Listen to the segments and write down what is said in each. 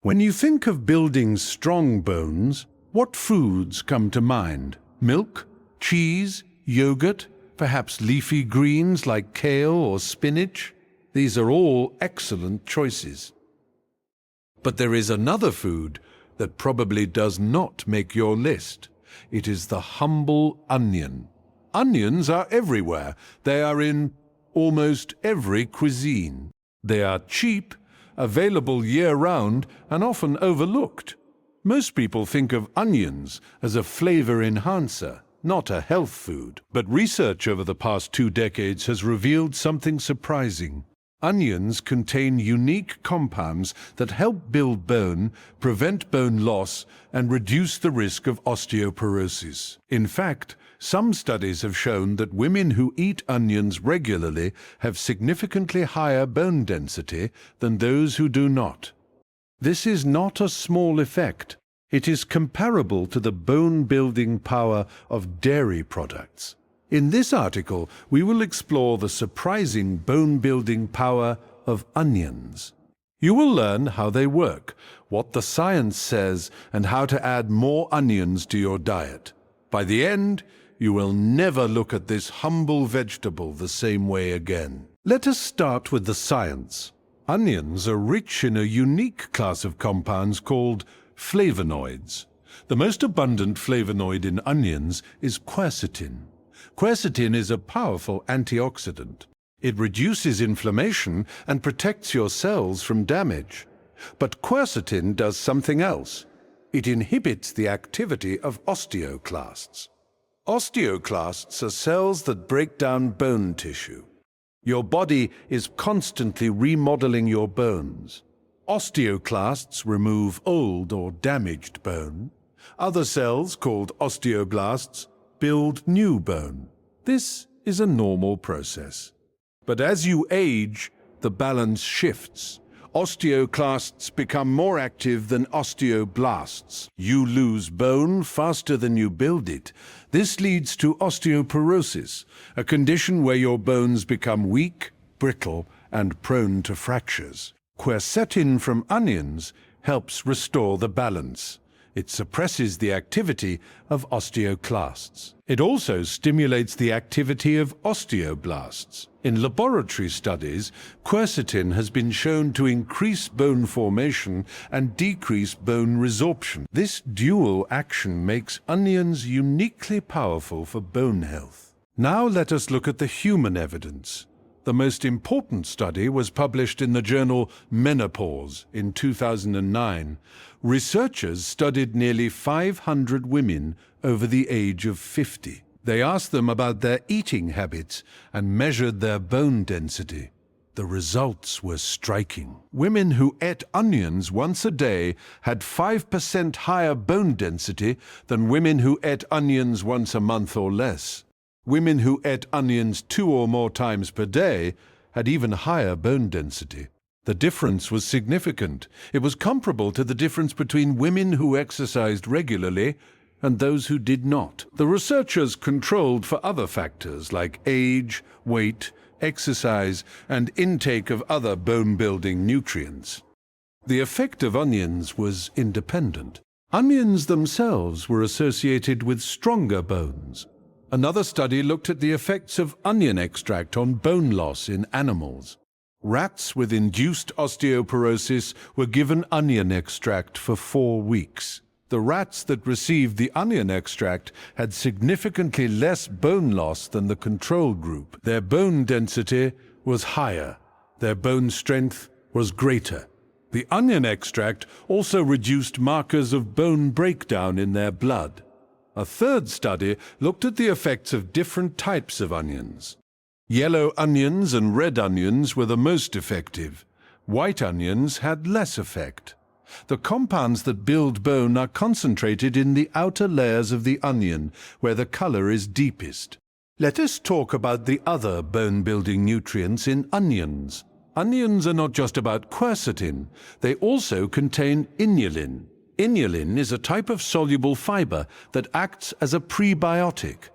When you think of building strong bones, what foods come to mind? Milk, cheese, yogurt, perhaps leafy greens like kale or spinach? These are all excellent choices. But there is another food that probably does not make your list. It is the humble onion. Onions are everywhere. They are in almost every cuisine. They are cheap, available year-round, and often overlooked. Most people think of onions as a flavor enhancer, not a health food. But research over the past 2 decades has revealed something surprising. Onions contain unique compounds that help build bone, prevent bone loss, and reduce the risk of osteoporosis. In fact, some studies have shown that women who eat onions regularly have significantly higher bone density than those who do not. This is not a small effect. It is comparable to the bone-building power of dairy products. In this article, we will explore the surprising bone-building power of onions. You will learn how they work, what the science says, and how to add more onions to your diet. By the end, you will never look at this humble vegetable the same way again. Let us start with the science. Onions are rich in a unique class of compounds called flavonoids. The most abundant flavonoid in onions is quercetin. Quercetin is a powerful antioxidant. It reduces inflammation and protects your cells from damage. But quercetin does something else. It inhibits the activity of osteoclasts. Osteoclasts are cells that break down bone tissue. Your body is constantly remodeling your bones. Osteoclasts remove old or damaged bone. Other cells, called osteoblasts, build new bone. This is a normal process. But as you age, the balance shifts. Osteoclasts become more active than osteoblasts. You lose bone faster than you build it. This leads to osteoporosis, a condition where your bones become weak, brittle, and prone to fractures. Quercetin from onions helps restore the balance. It suppresses the activity of osteoclasts. It also stimulates the activity of osteoblasts. In laboratory studies, quercetin has been shown to increase bone formation and decrease bone resorption. This dual action makes onions uniquely powerful for bone health. Now let us look at the human evidence. The most important study was published in the journal Menopause in 2009. Researchers studied nearly 500 women over the age of 50. They asked them about their eating habits and measured their bone density. The results were striking. Women who ate onions once a day had 5% higher bone density than women who ate onions once a month or less. Women who ate onions 2 or more times per day had even higher bone density. The difference was significant. It was comparable to the difference between women who exercised regularly and those who did not. The researchers controlled for other factors like age, weight, exercise, and intake of other bone-building nutrients. The effect of onions was independent. Onions themselves were associated with stronger bones. Another study looked at the effects of onion extract on bone loss in animals. Rats with induced osteoporosis were given onion extract for 4 weeks. The rats that received the onion extract had significantly less bone loss than the control group. Their bone density was higher. Their bone strength was greater. The onion extract also reduced markers of bone breakdown in their blood. A third study looked at the effects of different types of onions. Yellow onions and red onions were the most effective. White onions had less effect. The compounds that build bone are concentrated in the outer layers of the onion, where the color is deepest. Let us talk about the other bone-building nutrients in onions. Onions are not just about quercetin, they also contain inulin. Inulin is a type of soluble fiber that acts as a prebiotic.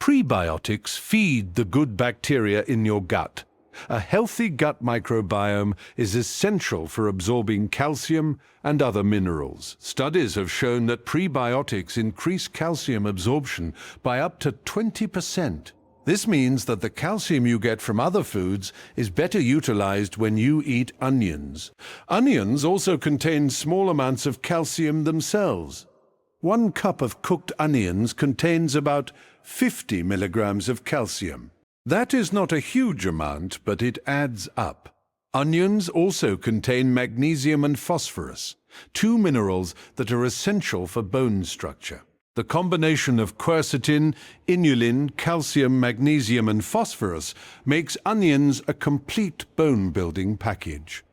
Prebiotics feed the good bacteria in your gut. A healthy gut microbiome is essential for absorbing calcium and other minerals. Studies have shown that prebiotics increase calcium absorption by up to 20%. This means that the calcium you get from other foods is better utilized when you eat onions. Onions also contain small amounts of calcium themselves. 1 cup of cooked onions contains about 50 milligrams of calcium. That is not a huge amount, but it adds up. Onions also contain magnesium and phosphorus, 2 minerals that are essential for bone structure. The combination of quercetin, inulin, calcium, magnesium, and phosphorus makes onions a complete bone-building package.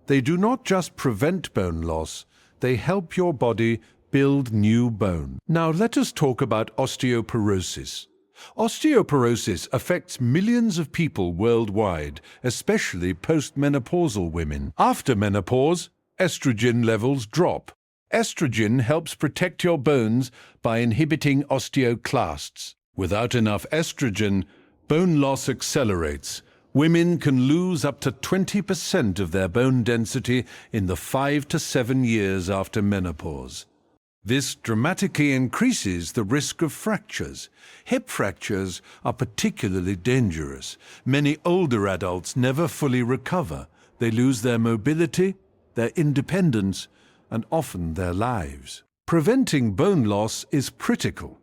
They do not just prevent bone loss, they help your body build new bone. Now let us talk about osteoporosis. Osteoporosis affects millions of people worldwide, especially postmenopausal women. After menopause, estrogen levels drop. Estrogen helps protect your bones by inhibiting osteoclasts. Without enough estrogen, bone loss accelerates. Women can lose up to 20% of their bone density in the 5 to 7 years after menopause. This dramatically increases the risk of fractures. Hip fractures are particularly dangerous. Many older adults never fully recover. They lose their mobility, their independence, and often their lives. Preventing bone loss is critical.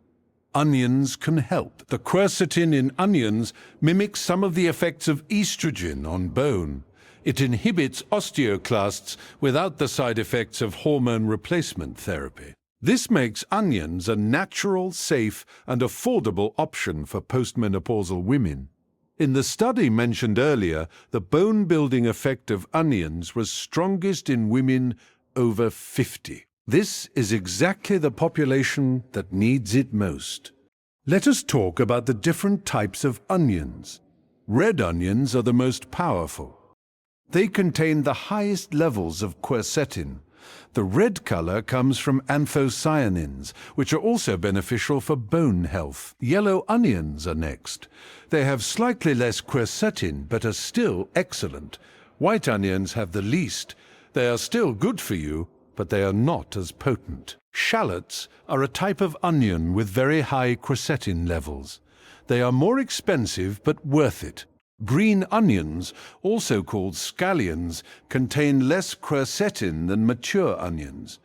Onions can help. The quercetin in onions mimics some of the effects of estrogen on bone. It inhibits osteoclasts without the side effects of hormone replacement therapy. This makes onions a natural, safe, and affordable option for postmenopausal women. In the study mentioned earlier, the bone-building effect of onions was strongest in women over 50. This is exactly the population that needs it most. Let us talk about the different types of onions. Red onions are the most powerful. They contain the highest levels of quercetin. The red color comes from anthocyanins, which are also beneficial for bone health. Yellow onions are next. They have slightly less quercetin, but are still excellent. White onions have the least. They are still good for you, but they are not as potent. Shallots are a type of onion with very high quercetin levels. They are more expensive, but worth it. Green onions, also called scallions, contain less quercetin than mature onions.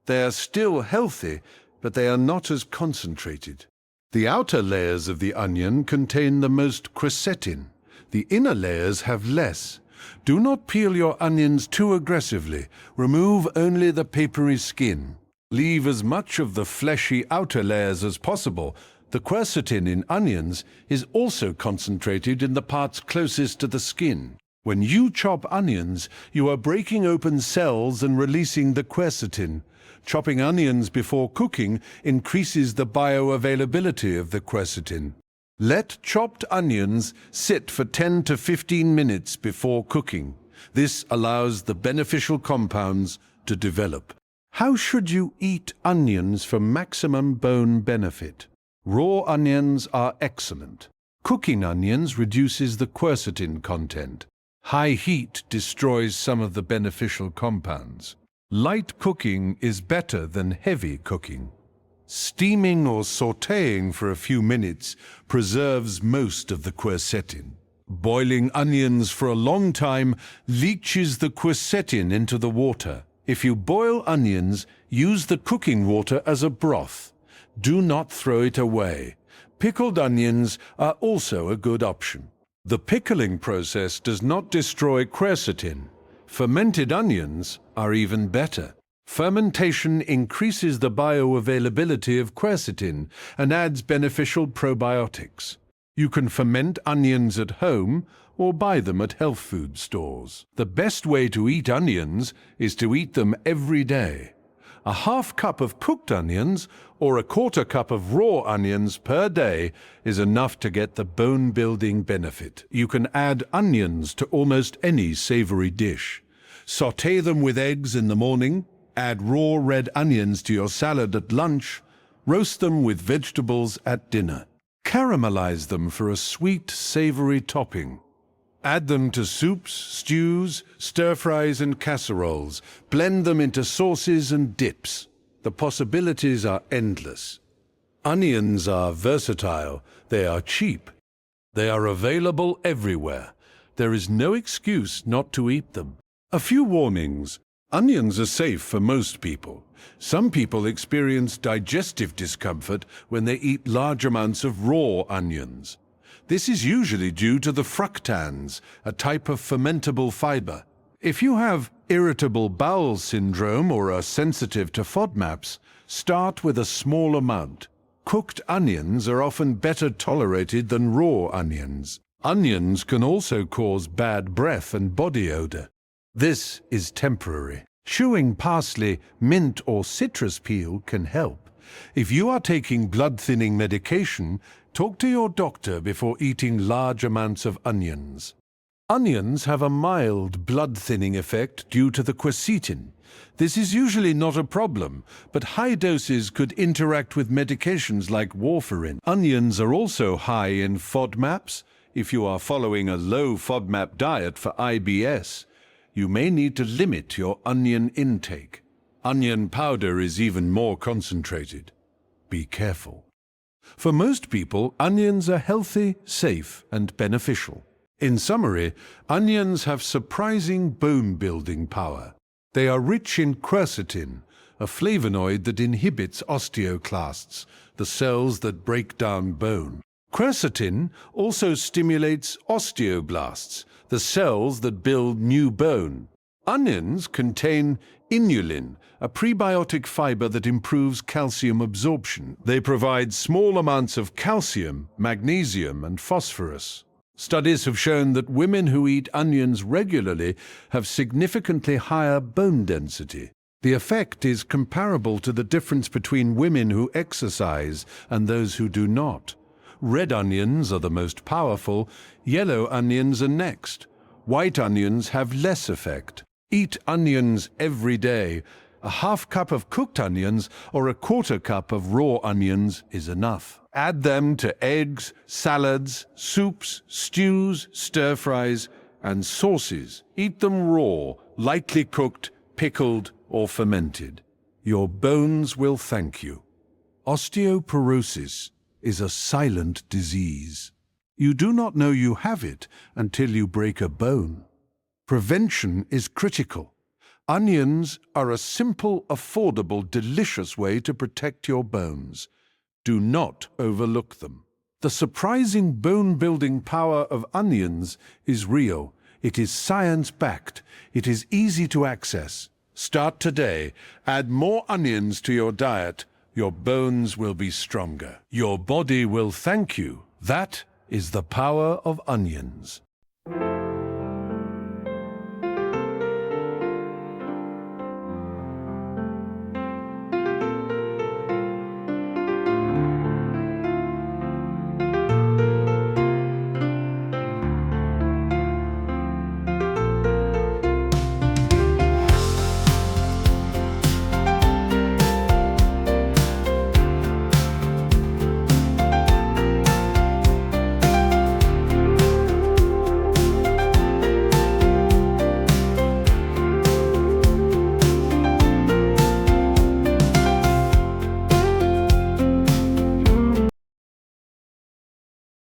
They are still healthy, but they are not as concentrated. The outer layers of the onion contain the most quercetin. The inner layers have less. Do not peel your onions too aggressively. Remove only the papery skin. Leave as much of the fleshy outer layers as possible. The quercetin in onions is also concentrated in the parts closest to the skin. When you chop onions, you are breaking open cells and releasing the quercetin. Chopping onions before cooking increases the bioavailability of the quercetin. Let chopped onions sit for 10 to 15 minutes before cooking. This allows the beneficial compounds to develop. How should you eat onions for maximum bone benefit? Raw onions are excellent. Cooking onions reduces the quercetin content. High heat destroys some of the beneficial compounds. Light cooking is better than heavy cooking. Steaming or sautéing for a few minutes preserves most of the quercetin. Boiling onions for a long time leaches the quercetin into the water. If you boil onions, use the cooking water as a broth. Do not throw it away. Pickled onions are also a good option. The pickling process does not destroy quercetin. Fermented onions are even better. Fermentation increases the bioavailability of quercetin and adds beneficial probiotics. You can ferment onions at home or buy them at health food stores. The best way to eat onions is to eat them every day. A half cup of cooked onions or a quarter cup of raw onions per day is enough to get the bone-building benefit. You can add onions to almost any savory dish. Sauté them with eggs in the morning, add raw red onions to your salad at lunch, roast them with vegetables at dinner. Caramelize them for a sweet, savory topping. Add them to soups, stews, stir-fries and casseroles. Blend them into sauces and dips. The possibilities are endless. Onions are versatile. They are cheap. They are available everywhere. There is no excuse not to eat them. A few warnings. Onions are safe for most people. Some people experience digestive discomfort when they eat large amounts of raw onions. This is usually due to the fructans, a type of fermentable fiber. If you have irritable bowel syndrome or are sensitive to FODMAPs, start with a small amount. Cooked onions are often better tolerated than raw onions. Onions can also cause bad breath and body odor. This is temporary. Chewing parsley, mint or citrus peel can help. If you are taking blood-thinning medication, talk to your doctor before eating large amounts of onions. Onions have a mild blood-thinning effect due to the quercetin. This is usually not a problem, but high doses could interact with medications like warfarin. Onions are also high in FODMAPs. If you are following a low FODMAP diet for IBS, you may need to limit your onion intake. Onion powder is even more concentrated. Be careful. For most people, onions are healthy, safe, and beneficial. In summary, onions have surprising bone-building power. They are rich in quercetin, a flavonoid that inhibits osteoclasts, the cells that break down bone. Quercetin also stimulates osteoblasts, the cells that build new bone. Onions contain inulin, a prebiotic fiber that improves calcium absorption. They provide small amounts of calcium, magnesium, and phosphorus. Studies have shown that women who eat onions regularly have significantly higher bone density. The effect is comparable to the difference between women who exercise and those who do not. Red onions are the most powerful, yellow onions are next. White onions have less effect. Eat onions every day. A half cup of cooked onions or a quarter cup of raw onions is enough. Add them to eggs, salads, soups, stews, stir-fries, and sauces. Eat them raw, lightly cooked, pickled, or fermented. Your bones will thank you. Osteoporosis is a silent disease. You do not know you have it until you break a bone. Prevention is critical. Onions are a simple, affordable, delicious way to protect your bones. Do not overlook them. The surprising bone-building power of onions is real. It is science-backed. It is easy to access. Start today. Add more onions to your diet. Your bones will be stronger. Your body will thank you. That is the power of onions.